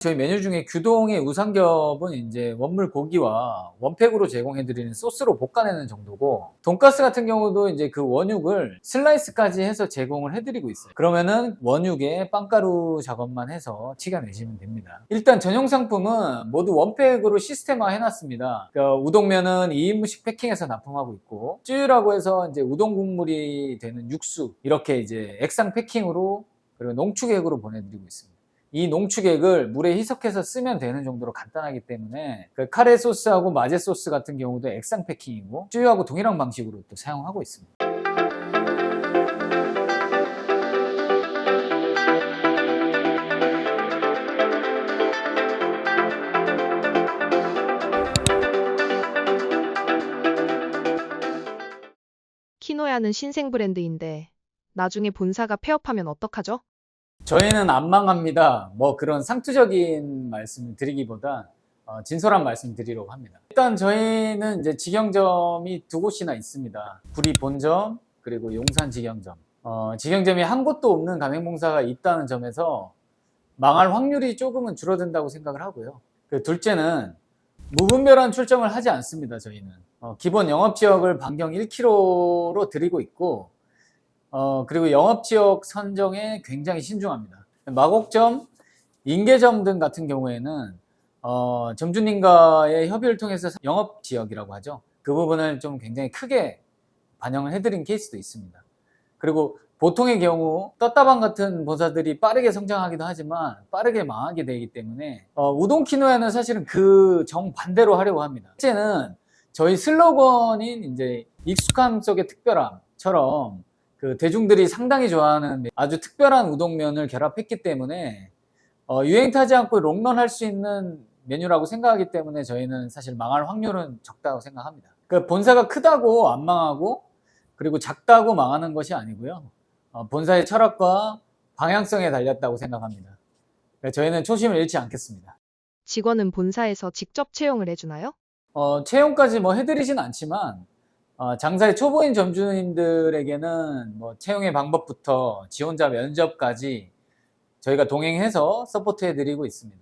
저희 메뉴 중에 규동의 우삼겹은 이제 원물 고기와 원팩으로 제공해드리는 소스로 볶아내는 정도고, 돈가스 같은 경우도 이제 그 원육을 슬라이스까지 해서 제공을 해드리고 있어요. 그러면은 원육에 빵가루 작업만 해서 튀겨내시면 됩니다. 일단 전용 상품은 모두 원팩으로 시스템화 해놨습니다. 그러니까 우동면은 2인분씩 패킹해서 납품하고 있고, 쯔유라고 해서 이제 우동 국물이 되는 육수, 이렇게 이제 액상 패킹으로 그리고 농축액으로 보내드리고 있습니다. 이 농축액을 물에 희석해서 쓰면 되는 정도로 간단하기 때문에 그 카레 소스하고 마제 소스 같은 경우도 액상 패킹이고 쯔유하고 동일한 방식으로 또 사용하고 있습니다. 키노야는 신생 브랜드인데 나중에 본사가 폐업하면 어떡하죠? 저희는 안 망합니다. 뭐 그런 상투적인 말씀을 드리기보다 진솔한 말씀 드리려고 합니다. 일단 저희는 이제 직영점이 두 곳이나 있습니다. 구리 본점 그리고 용산 직영점. 직영점이 한 곳도 없는 가맹봉사가 있다는 점에서 망할 확률이 조금은 줄어든다고 생각을 하고요. 그 둘째는 무분별한 출점을 하지 않습니다. 저희는 기본 영업지역을 반경 1km로 드리고 있고, 그리고 영업지역 선정에 굉장히 신중합니다. 마곡점, 인계점 등 같은 경우에는 점주님과의 협의를 통해서 영업지역이라고 하죠. 그 부분을 좀 굉장히 크게 반영을 해드린 케이스도 있습니다. 그리고 보통의 경우 떴다방 같은 본사들이 빠르게 성장하기도 하지만 빠르게 망하게 되기 때문에 우동키노야는 사실은 그 정반대로 하려고 합니다. 첫째는 저희 슬로건인 이제 익숙함 속의 특별함처럼 그 대중들이 상당히 좋아하는 아주 특별한 우동면을 결합했기 때문에 유행 타지 않고 롱런할 수 있는 메뉴라고 생각하기 때문에 저희는 사실 망할 확률은 적다고 생각합니다. 그 본사가 크다고 안 망하고 그리고 작다고 망하는 것이 아니고요. 본사의 철학과 방향성에 달렸다고 생각합니다. 저희는 초심을 잃지 않겠습니다. 직원은 본사에서 직접 채용을 해주나요? 채용까지 뭐 해드리진 않지만 장사의 초보인 점주님들에게는 뭐 채용의 방법부터 지원자 면접까지 저희가 동행해서 서포트해드리고 있습니다.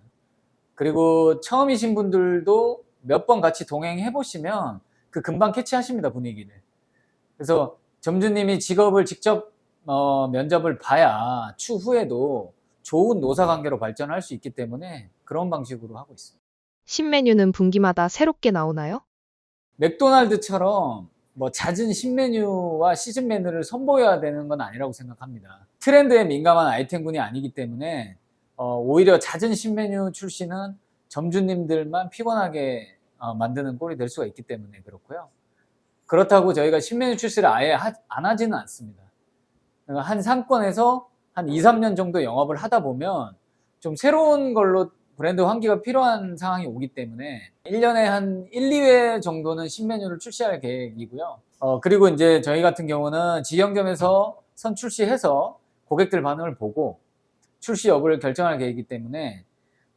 그리고 처음이신 분들도 몇 번 같이 동행해보시면 그 금방 캐치하십니다, 분위기를. 그래서 점주님이 직업을 직접 면접을 봐야 추후에도 좋은 노사관계로 발전할 수 있기 때문에 그런 방식으로 하고 있습니다. 신메뉴는 분기마다 새롭게 나오나요? 맥도날드처럼 뭐 잦은 신메뉴와 시즌 메뉴를 선보여야 되는 건 아니라고 생각합니다. 트렌드에 민감한 아이템군이 아니기 때문에 오히려 잦은 신메뉴 출시는 점주님들만 피곤하게 만드는 꼴이 될 수가 있기 때문에 그렇고요. 그렇다고 저희가 신메뉴 출시를 아예 안 하지는 않습니다. 한 상권에서 한 2, 3년 정도 영업을 하다 보면 좀 새로운 걸로 브랜드 환기가 필요한 상황이 오기 때문에 1년에 한 1, 2회 정도는 신메뉴를 출시할 계획이고요. 그리고 이제 저희 같은 경우는 직영점에서 선 출시해서 고객들 반응을 보고 출시 여부를 결정할 계획이기 때문에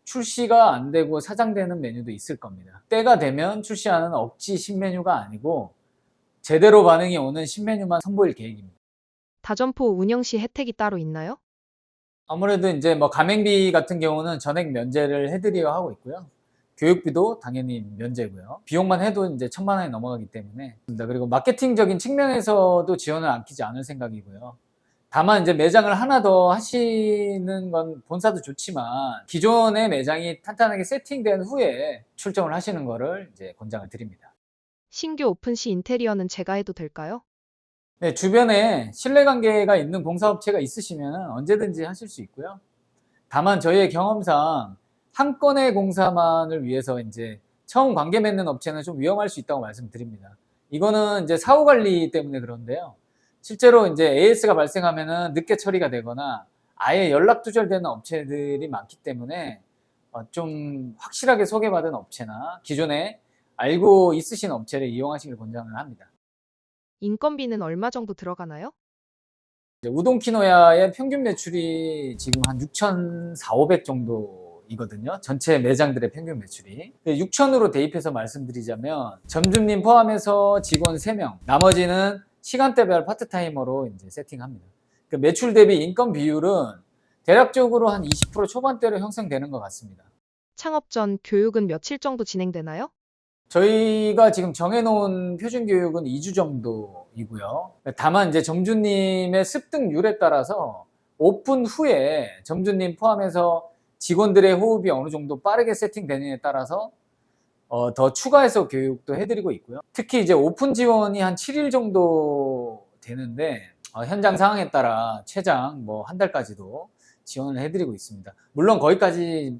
출시가 안 되고 사장되는 메뉴도 있을 겁니다. 때가 되면 출시하는 억지 신메뉴가 아니고 제대로 반응이 오는 신메뉴만 선보일 계획입니다. 다점포 운영 시 혜택이 따로 있나요? 아무래도 이제 뭐 가맹비 같은 경우는 전액 면제를 해드리려 하고 있고요. 교육비도 당연히 면제고요. 비용만 해도 이제 1,000만 원이 넘어가기 때문에. 그리고 마케팅적인 측면에서도 지원을 아끼지 않을 생각이고요. 다만 이제 매장을 하나 더 하시는 건 본사도 좋지만 기존의 매장이 탄탄하게 세팅된 후에 출점을 하시는 거를 이제 권장을 드립니다. 신규 오픈 시 인테리어는 제가 해도 될까요? 네, 주변에 신뢰관계가 있는 공사업체가 있으시면 언제든지 하실 수 있고요. 다만 저희의 경험상 한 건의 공사만을 위해서 이제 처음 관계 맺는 업체는 좀 위험할 수 있다고 말씀드립니다. 이거는 이제 사후 관리 때문에 그런데요. 실제로 이제 AS가 발생하면은 늦게 처리가 되거나 아예 연락 두절되는 업체들이 많기 때문에 좀 확실하게 소개받은 업체나 기존에 알고 있으신 업체를 이용하시길 권장을 합니다. 인건비는 얼마 정도 들어가나요? 우동키노야의 평균 매출이 지금 한 6,400 정도이거든요. 전체 매장들의 평균 매출이. 6,000으로 대입해서 말씀드리자면 점주님 포함해서 직원 3명, 나머지는 시간대별 파트타이머로 이제 세팅합니다. 그 매출 대비 인건 비율은 대략적으로 한 20% 초반대로 형성되는 것 같습니다. 창업 전 교육은 며칠 정도 진행되나요? 저희가 지금 정해놓은 표준 교육은 2주 정도이고요. 다만 이제 점주님의 습득률에 따라서 오픈 후에 점주님 포함해서 직원들의 호흡이 어느 정도 빠르게 세팅되느냐에 따라서 더 추가해서 교육도 해드리고 있고요. 특히 이제 오픈 지원이 한 7일 정도 되는데 현장 상황에 따라 최장 뭐 한 달까지도 지원을 해드리고 있습니다. 물론 거기까지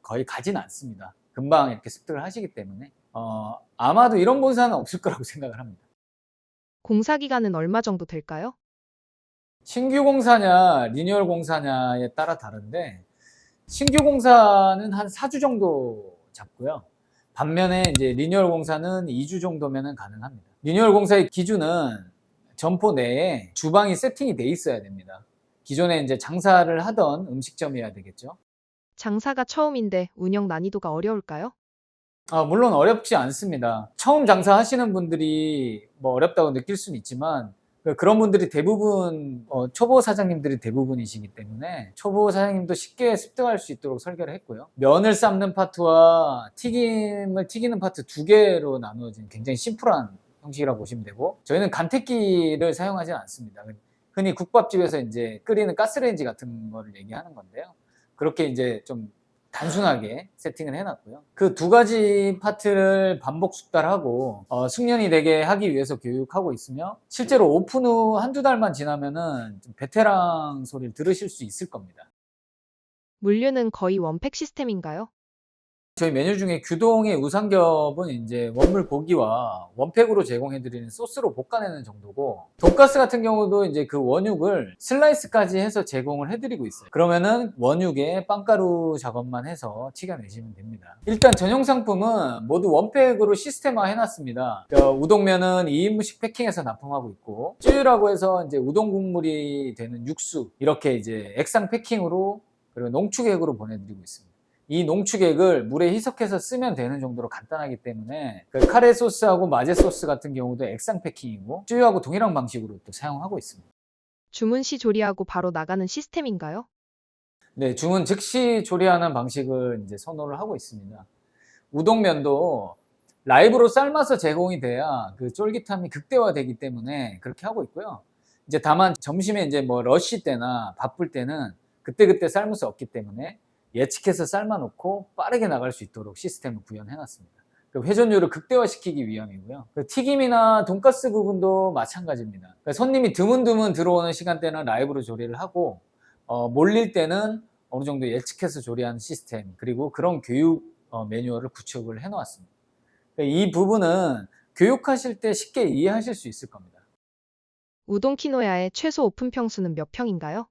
거의 가진 않습니다. 금방 이렇게 습득을 하시기 때문에 아마도 이런 본사는 없을 거라고 생각을 합니다. 공사 기간은 얼마 정도 될까요? 신규 공사냐 리뉴얼 공사냐에 따라 다른데 신규 공사는 한 4주 정도 잡고요. 반면에 이제 리뉴얼 공사는 2주 정도면 가능합니다. 리뉴얼 공사의 기준은 점포 내에 주방이 세팅이 돼 있어야 됩니다. 기존에 이제 장사를 하던 음식점이어야 되겠죠. 장사가 처음인데 운영 난이도가 어려울까요? 물론 어렵지 않습니다. 처음 장사하시는 분들이 뭐 어렵다고 느낄 수는 있지만 그런 분들이 대부분 초보 사장님들이 대부분이시기 때문에 초보 사장님도 쉽게 습득할 수 있도록 설계를 했고요. 면을 삶는 파트와 튀김을 튀기는 파트 두 개로 나누어진 굉장히 심플한 형식이라고 보시면 되고, 저희는 간택기를 사용하지 않습니다. 흔히 국밥집에서 이제 끓이는 가스레인지 같은 거를 얘기하는 건데요. 그렇게 이제 좀 단순하게 세팅을 해놨고요. 그 두 가지 파트를 반복 숙달하고 숙련이 되게 하기 위해서 교육하고 있으며, 실제로 오픈 후 한두 달만 지나면은 좀 베테랑 소리를 들으실 수 있을 겁니다. 물류는 거의 원팩 시스템인가요? 저희 메뉴 중에 규동의 우삼겹은 이제 원물 고기와 원팩으로 제공해드리는 소스로 볶아내는 정도고, 돈가스 같은 경우도 이제 그 원육을 슬라이스까지 해서 제공을 해드리고 있어요. 그러면은 원육에 빵가루 작업만 해서 튀겨내시면 됩니다. 일단 전용 상품은 모두 원팩으로 시스템화 해놨습니다. 우동면은 2인분씩 패킹해서 납품하고 있고, 쯔유라고 해서 이제 우동 국물이 되는 육수, 이렇게 이제 액상 패킹으로 그리고 농축액으로 보내드리고 있습니다. 이 농축액을 물에 희석해서 쓰면 되는 정도로 간단하기 때문에 그 카레 소스하고 마제 소스 같은 경우도 액상 패킹이고 쯔유하고 동일한 방식으로 또 사용하고 있습니다. 주문 시 조리하고 바로 나가는 시스템인가요? 네, 주문 즉시 조리하는 방식을 이제 선호를 하고 있습니다. 우동면도 라이브로 삶아서 제공이 돼야 그 쫄깃함이 극대화되기 때문에 그렇게 하고 있고요. 이제 다만 점심에 이제 뭐 러쉬 때나 바쁠 때는 그때그때 삶을 수 없기 때문에 예측해서 삶아놓고 빠르게 나갈 수 있도록 시스템을 구현해놨습니다. 회전율을 극대화시키기 위함이고요. 튀김이나 돈가스 부분도 마찬가지입니다. 손님이 드문드문 들어오는 시간대는 라이브로 조리를 하고 몰릴 때는 어느 정도 예측해서 조리하는 시스템, 그리고 그런 교육 매뉴얼을 구축을 해놓았습니다. 이 부분은 교육하실 때 쉽게 이해하실 수 있을 겁니다. 우동 키노야의 최소 오픈 평수는 몇 평인가요?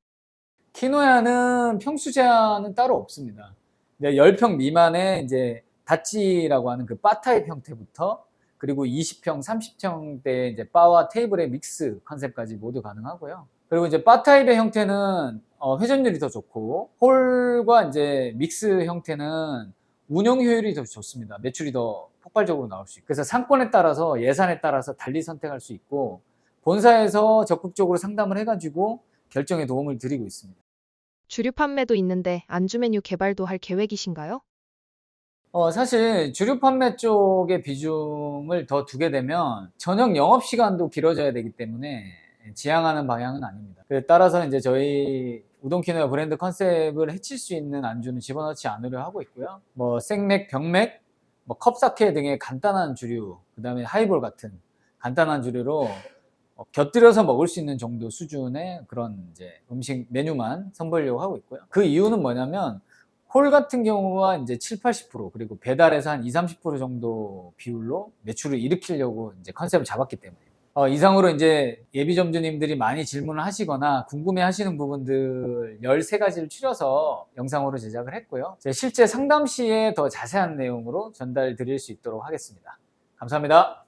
키노야는 평수 제한은 따로 없습니다. 10평 미만의 이제 다찌라고 하는 그 바 타입 형태부터, 그리고 20평, 30평대 이제 바와 테이블의 믹스 컨셉까지 모두 가능하고요. 그리고 이제 바 타입의 형태는 회전율이 더 좋고, 홀과 이제 믹스 형태는 운영 효율이 더 좋습니다. 매출이 더 폭발적으로 나올 수 있고, 그래서 상권에 따라서 예산에 따라서 달리 선택할 수 있고, 본사에서 적극적으로 상담을 해가지고 결정에 도움을 드리고 있습니다. 주류 판매도 있는데 안주 메뉴 개발도 할 계획이신가요? 사실 주류 판매 쪽의 비중을 더 두게 되면 저녁 영업시간도 길어져야 되기 때문에 지향하는 방향은 아닙니다. 따라서 이제 저희 우동키노야 브랜드 컨셉을 해칠 수 있는 안주는 집어넣지 않으려 하고 있고요. 뭐 생맥, 병맥, 뭐 컵사케 등의 간단한 주류, 그 다음에 하이볼 같은 간단한 주류로 곁들여서 먹을 수 있는 정도 수준의 그런 이제 음식 메뉴만 선보이려고 하고 있고요. 그 이유는 뭐냐면 홀 같은 경우가 이제 7, 80% 그리고 배달에서 한 20, 30% 정도 비율로 매출을 일으키려고 이제 컨셉을 잡았기 때문에 이상으로 이제 예비 점주님들이 많이 질문을 하시거나 궁금해 하시는 부분들 13가지를 추려서 영상으로 제작을 했고요. 실제 상담 시에 더 자세한 내용으로 전달 드릴 수 있도록 하겠습니다. 감사합니다.